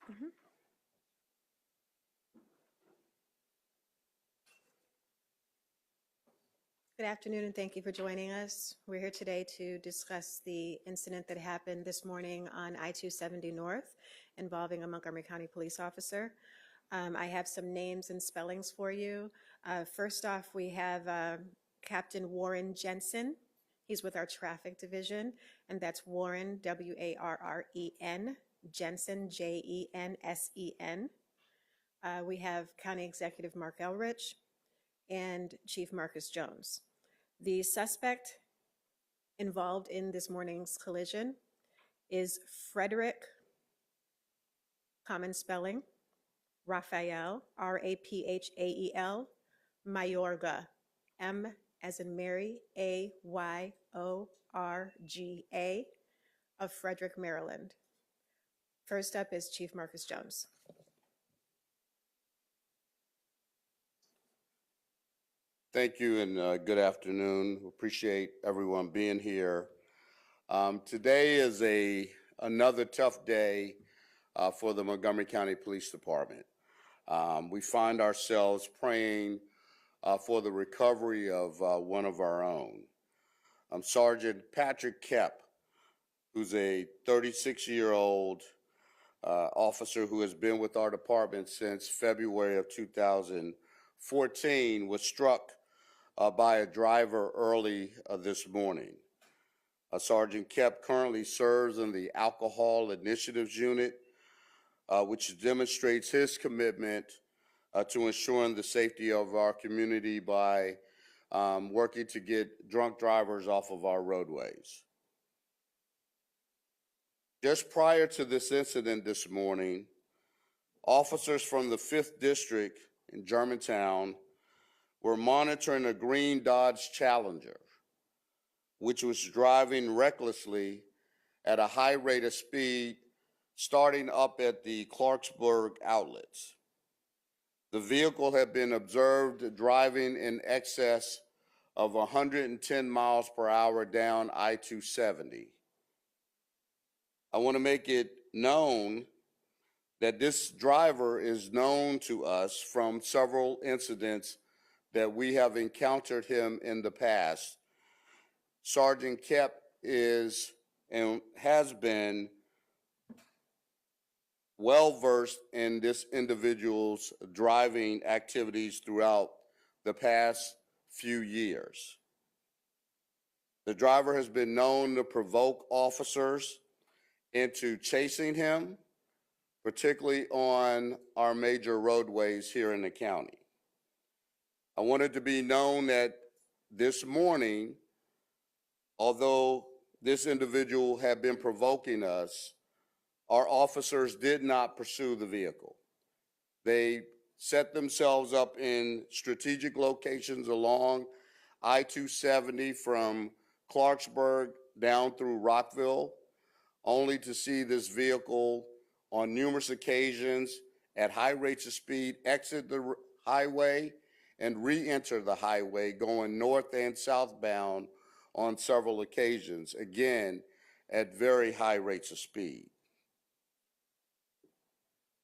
Mhm. Good afternoon, and thank you for joining us. We're here today to discuss the incident that happened this morning on I-270 North involving a Montgomery County police officer. I have some names and spellings for you. First off, we have Captain Warren Jensen. He's with our traffic division, and that's Warren, W-A-R-R-E-N, Jensen, J-E-N-S-E-N. We have County Executive Mark Elrich and Chief Marcus Jones. The suspect involved in this morning's collision is Frederick, common spelling, Raphael, R-A-P-H-A-E-L, Mayorga, M as in Mary, A-Y-O-R-G-A, of Frederick, Maryland. First up is Chief Marcus Jones. Thank you, and good afternoon. Appreciate everyone being here. Today is another tough day for the Montgomery County Police Department. We find ourselves praying for the recovery of one of our own. Sergeant Patrick Kep, who's a 36-year-old officer who has been with our department since February of 2014, was struck by a driver early this morning. Sergeant Kep currently serves in the Alcohol Initiatives Unit, which demonstrates his commitment to ensuring the safety of our community by working to get drunk drivers off of our roadways. Just prior to this incident this morning, officers from the 5th District in Germantown were monitoring a green Dodge Challenger, which was driving recklessly at a high rate of speed, starting up at the Clarksburg outlets. The vehicle had been observed driving in excess of 110 miles per hour down I-270. I want to make it known that this driver is known to us from several incidents that we have encountered him in the past. Sergeant Kep is and has been well-versed in this individual's driving activities throughout the past few years. The driver has been known to provoke officers into chasing him, particularly on our major roadways here in the county. I want it to be known that this morning, although this individual had been provoking us, our officers did not pursue the vehicle. They set themselves up in strategic locations along I-270 from Clarksburg down through Rockville, only to see this vehicle on numerous occasions at high rates of speed exit the highway and re-enter the highway going north and southbound on several occasions, again, at very high rates of speed.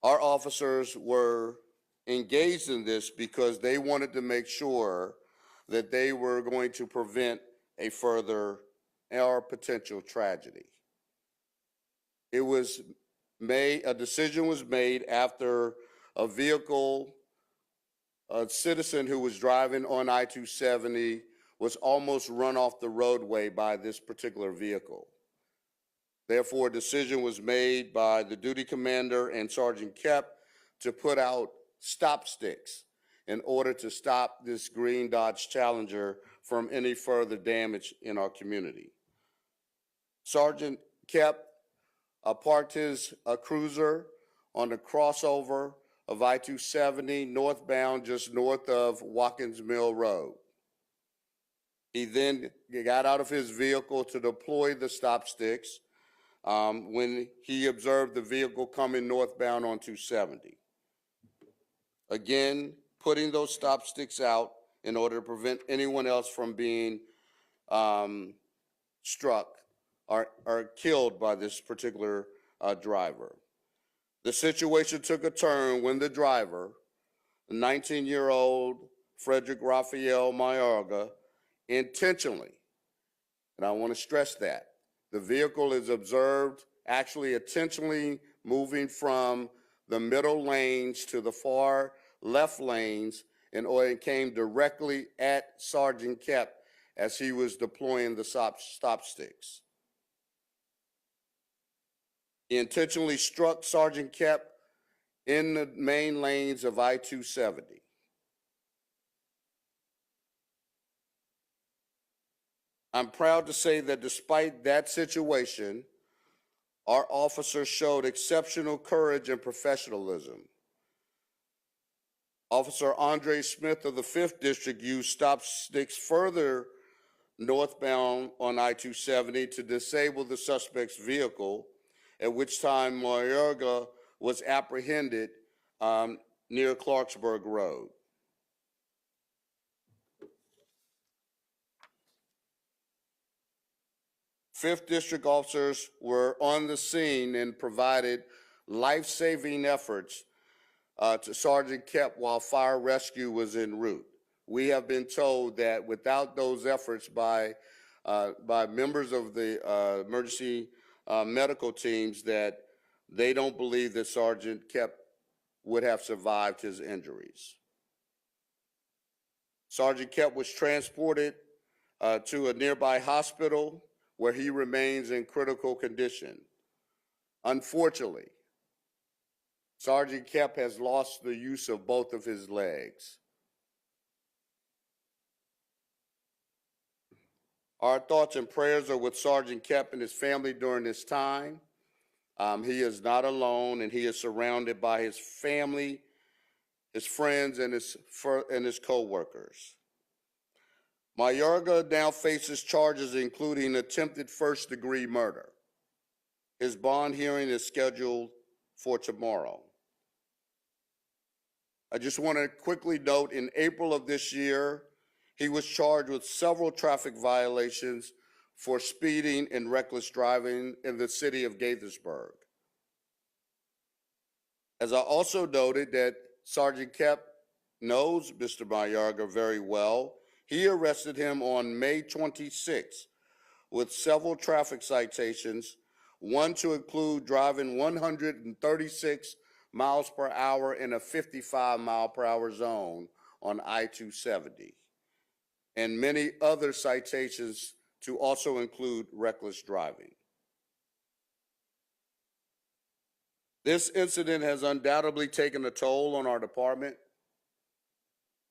Our officers were engaged in this because they wanted to make sure that they were going to prevent a further or potential tragedy. A decision was made after a citizen who was driving on I-270 was almost run off the roadway by this particular vehicle. Therefore, a decision was made by the duty commander and Sergeant Kep to put out stop sticks in order to stop this green Dodge Challenger from any further damage in our community. Sergeant Kep parked his cruiser on the crossover of I-270 northbound just north of Watkins Mill Road. He then got out of his vehicle to deploy the stop sticks when he observed the vehicle coming northbound on 270. Again, putting those stop sticks out in order to prevent anyone else from being struck or killed by this particular driver. The situation took a turn when the driver, the 19-year-old Frederick Raphael Mayorga, intentionally, and I want to stress that, the vehicle is observed actually intentionally moving from the middle lanes to the far left lanes and came directly at Sergeant Kep as he was deploying the stop sticks. He intentionally struck Sergeant Kep in the main lanes of I-270. I'm proud to say that despite that situation, our officers showed exceptional courage and professionalism. Officer Andre Smith of the 5th District used stop sticks further northbound on I-270 to disable the suspect's vehicle, at which time Mayorga was apprehended near Clarksburg Road. Fifth District officers were on the scene and provided life-saving efforts to Sergeant Kep while fire rescue was en route. We have been told that without those efforts by members of the emergency medical teams, that they don't believe that Sergeant Kep would have survived his injuries. Sergeant Kep was transported to a nearby hospital where he remains in critical condition. Unfortunately, Sergeant Kep has lost the use of both of his legs. Our thoughts and prayers are with Sergeant Kep and his family during this time. He is not alone, and he is surrounded by his family, his friends, and his co-workers. Mayorga now faces charges including attempted first-degree murder. His bond hearing is scheduled for tomorrow. I just want to quickly note, in April of this year, he was charged with several traffic violations for speeding and reckless driving in the city of Gaithersburg. As I also noted that Sergeant Kep knows Mr. Mayorga very well, he arrested him on May 26 with several traffic citations, one to include driving 136 miles per hour in a 55-mile-per-hour zone on I-270, and many other citations to also include reckless driving. This incident has undoubtedly taken a toll on our department.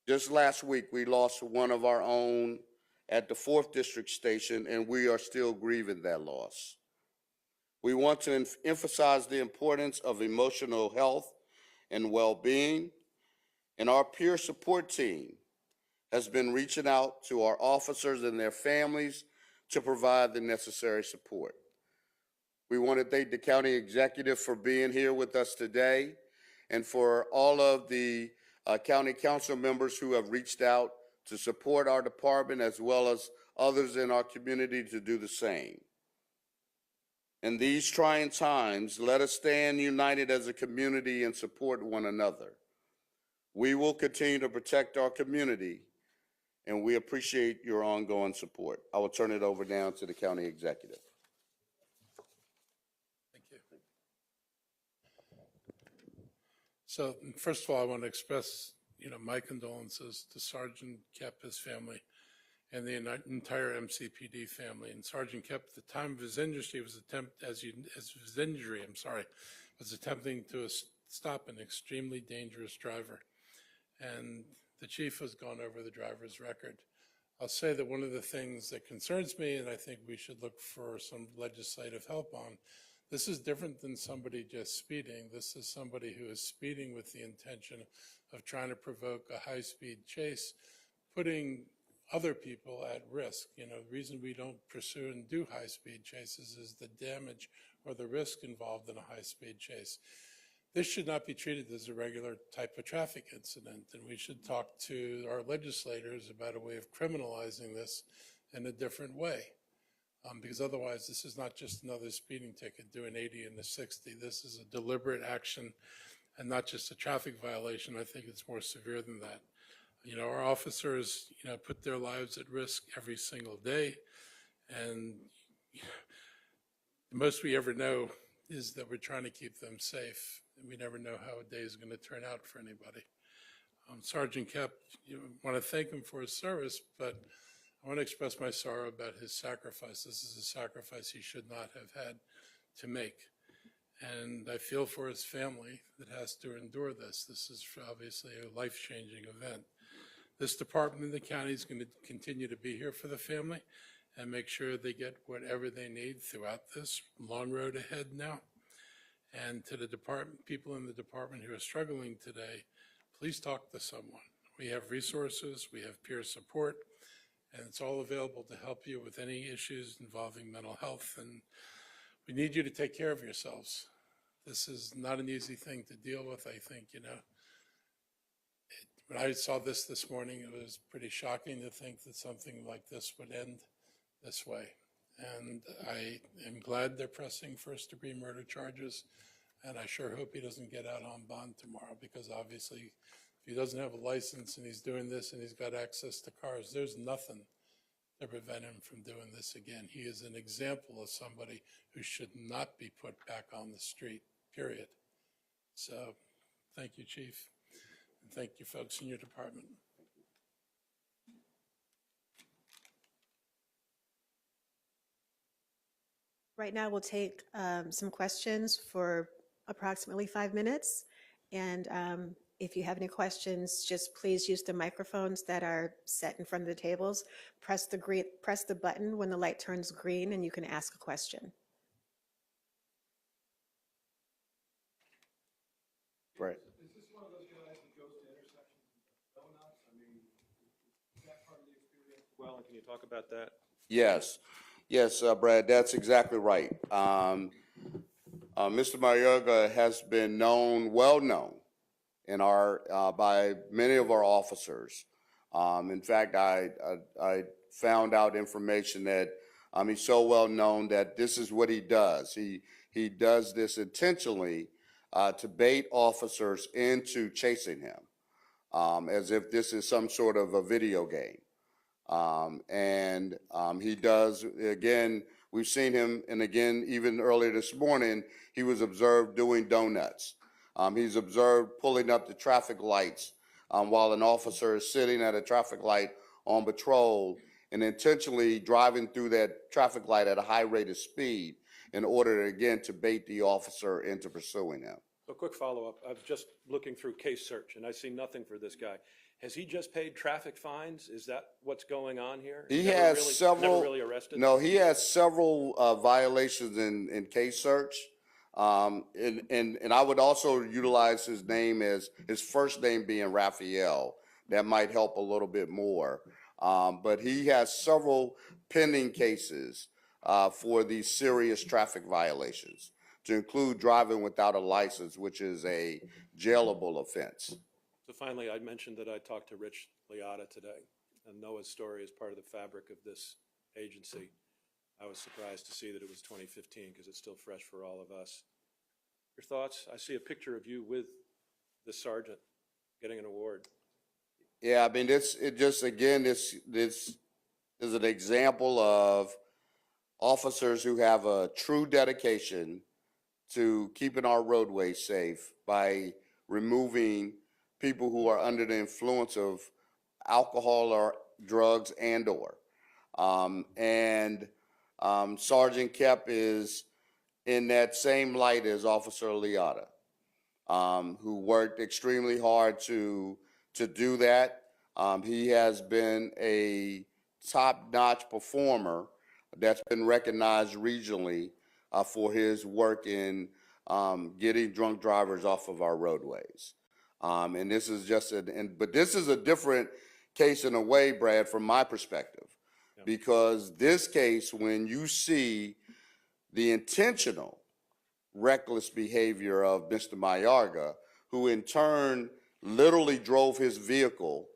Just last week, we lost one of our own at the 4th District Station, and we are still grieving that loss. We want to emphasize the importance of emotional health and well-being, and our peer support team has been reaching out to our officers and their families to provide the necessary support. We want to thank the county executive for being here with us today, and for all of the county council members who have reached out to support our department, as well as others in our community to do the same. In these trying times, let us stand united as a community and support one another. We will continue to protect our community, and we appreciate your ongoing support. I will turn it over now to the county executive. Thank you. So first of all, I want to express, my condolences to Sergeant Kep, his family, and the entire MCPD family. And Sergeant Kep, at the time of his injury, was attempting to stop an extremely dangerous driver. And the chief has gone over the driver's record. I'll say that one of the things that concerns me, and I think we should look for some legislative help on, this is different than somebody just speeding. This is somebody who is speeding with the intention of trying to provoke a high-speed chase, putting other people at risk. The reason we don't pursue and do high-speed chases is the damage or the risk involved in a high-speed chase. This should not be treated as a regular type of traffic incident, and we should talk to our legislators about a way of criminalizing this in a different way. because otherwise this is not just another speeding ticket doing 80 and a 60. This is a deliberate action and not just a traffic violation. I think it's more severe than that. You know, our officers, you know, put their lives at risk every single day, and the most we ever know is that we're trying to keep them safe. We never know how a day is going to turn out for anybody. Sergeant Kep, you want to thank him for his service, but I want to express my sorrow about his sacrifice. This is a sacrifice he should not have had to make. And I feel for his family that has to endure this. This is obviously a life-changing event. This department in the county is going to continue to be here for the family and make sure they get whatever they need throughout this long road ahead now. And to the department, people in the department who are struggling today, please talk to someone. We have resources, we have peer support, and it's all available to help you with any issues involving mental health. And we need you to take care of yourselves. This is not an easy thing to deal with, I think, you know. When I saw this morning, it was pretty shocking to think that something like this would end this way. And I am glad they're pressing first-degree murder charges, and I sure hope he doesn't get out on bond tomorrow, because obviously if he doesn't have a license and he's doing this and he's got access to cars, there's nothing to prevent him from doing this again. He is an example of somebody who should not be put back on the street, period. So thank you, Chief, and thank you folks in your department. Right now, we'll take some questions for approximately 5 minutes. And if you have any questions, just please use the microphones that are set in front of the tables. Press the button when the light turns green, and you can ask a question. Right. Is this one of those guys that goes to intersections and donuts? I mean, is that part of the experience? Well, can you talk about that? Yes. Yes, Brad, that's exactly right. Mr. Mayorga has been well known in by many of our officers. In fact, I found out information that he's so well known that this is what he does. He does this intentionally to bait officers into chasing him, as if this is some sort of a video game. He does, again, we've seen him, and again, even earlier this morning, he was observed doing donuts. He's observed pulling up the traffic lights while an officer is sitting at a traffic light on patrol and intentionally driving through that traffic light at a high rate of speed in order, again, to bait the officer into pursuing him. So quick follow-up. I was just looking through case search, and I see nothing for this guy. Has he just paid traffic fines? Is that what's going on here? He has several. Never really arrested? No, he has several violations in case search. And I would also utilize his name as his first name being Raphael. That might help a little bit more. But he has several pending cases for these serious traffic violations, to include driving without a license, which is a jailable offense. So finally, I mentioned that I talked to Rich Liotta today, and Noah's story is part of the fabric of this agency. I was surprised to see that it was 2015 because it's still fresh for all of us. Your thoughts? I see a picture of you with the sergeant getting an award. Yeah, I mean, this is an example of officers who have a true dedication to keeping our roadways safe by removing people who are under the influence of alcohol or drugs or. Sergeant Kep is in that same light as Officer Liotta, who worked extremely hard to do that. He has been a top-notch performer that's been recognized regionally for his work in getting drunk drivers off of our roadways. And this is just but this is a different case in a way, Brad, from my perspective, because this case, when you see the intentional reckless behavior of Mr. Mayorga, who in turn literally drove his vehicle,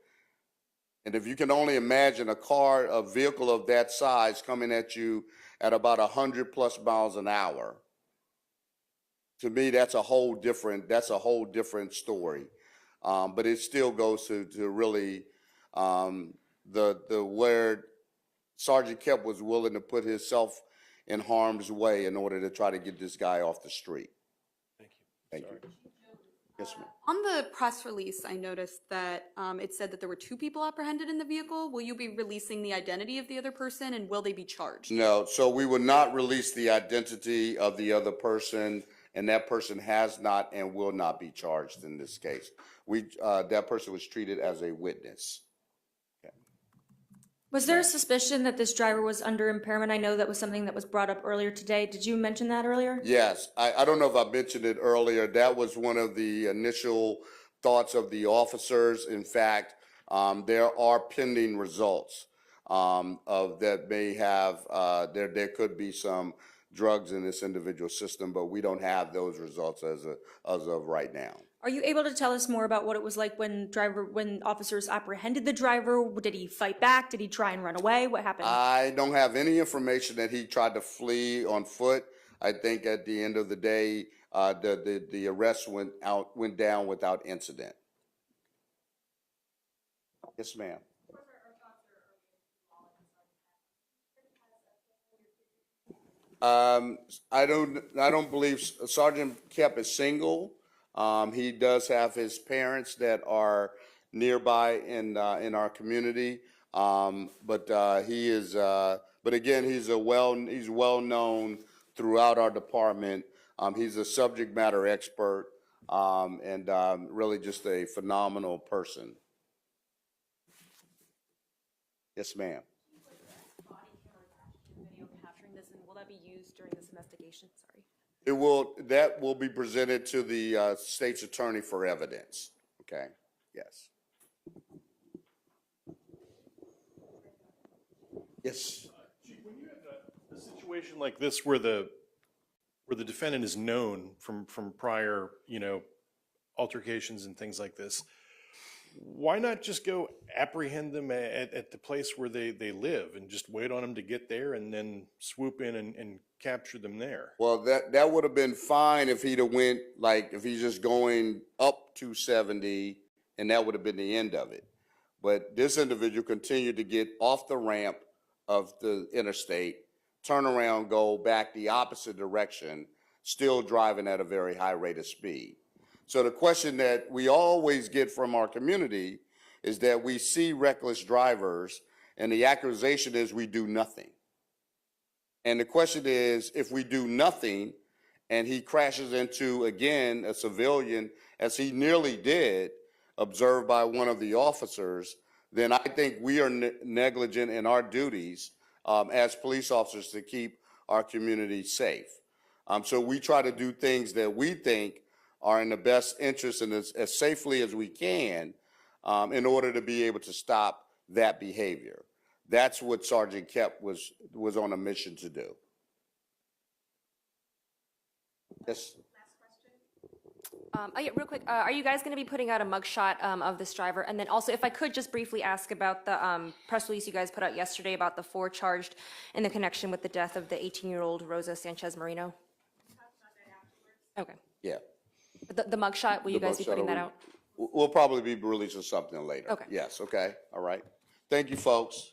and if you can only imagine a vehicle of that size coming at you at about 100+ miles an hour, to me, that's a whole different story. But it still goes to really where Sergeant Kemp was willing to put himself in harm's way in order to try to get this guy off the street. Thank you. Thank Sorry. you. Yes, ma'am. On the press release, I noticed that it said that there were 2 people apprehended in the vehicle. Will you be releasing the identity of the other person, and will they be charged? No, so we will not release the identity of the other person, and that person has not and will not be charged in this case. That person was treated as a witness. Was there a suspicion that this driver was under impairment? I know that was something that was brought up earlier today. Did you mention that earlier? Yes, I don't know if I mentioned it earlier. That was one of the initial thoughts of the officers. In fact, there are pending results of that may have, there could be some drugs in this individual system, but we don't have those results as of right now. Are you able to tell us more about what it was like when officers apprehended the driver? Did he fight back? Did he try and run away? What happened? I don't have any information that he tried to flee on foot. I think at the end of the day, the arrest went down without incident. Yes, ma'am. I don't believe Sergeant Kemp is single. He does have his parents that are nearby in our community. But he is. But again, he's well known throughout our department. He's a subject matter expert and really just a phenomenal person. Yes, ma'am. Video capturing this, and will that be used during this investigation? Sorry. That will be presented to the state's attorney for evidence. Okay. Yes. Yes. Chief, when you have a situation like this where the defendant is known from prior, altercations and things like this, why not just go apprehend them at the place where they live and just wait on them to get there and then swoop in and capture them there? Well, that would have been fine if he'd have went, like, if he's just going up 270, and that would have been the end of it. But this individual continued to get off the ramp of the interstate, turn around, go back the opposite direction, still driving at a very high rate of speed. So the question that we always get from our community is that we see reckless drivers, and the accusation is we do nothing. And the question is, if we do nothing and he crashes into, again, a civilian, as he nearly did, observed by one of the officers, then I think we are negligent in our duties as police officers to keep our community safe. So we try to do things that we think are in the best interest and as safely as we can in order to be able to stop that behavior. That's what Sergeant Kemp was on a mission to do. Yes. Yeah, real quick, are you guys going to be putting out a mugshot of this driver? And then also, if I could just briefly ask about the press release you guys put out yesterday about the 4 charged in the connection with the death of the 18-year-old Rosa Sanchez Marino. Okay. Yeah. The mugshot, will you guys be putting that out? We'll probably be releasing something later. Okay. Yes, okay, all right. Thank you, folks.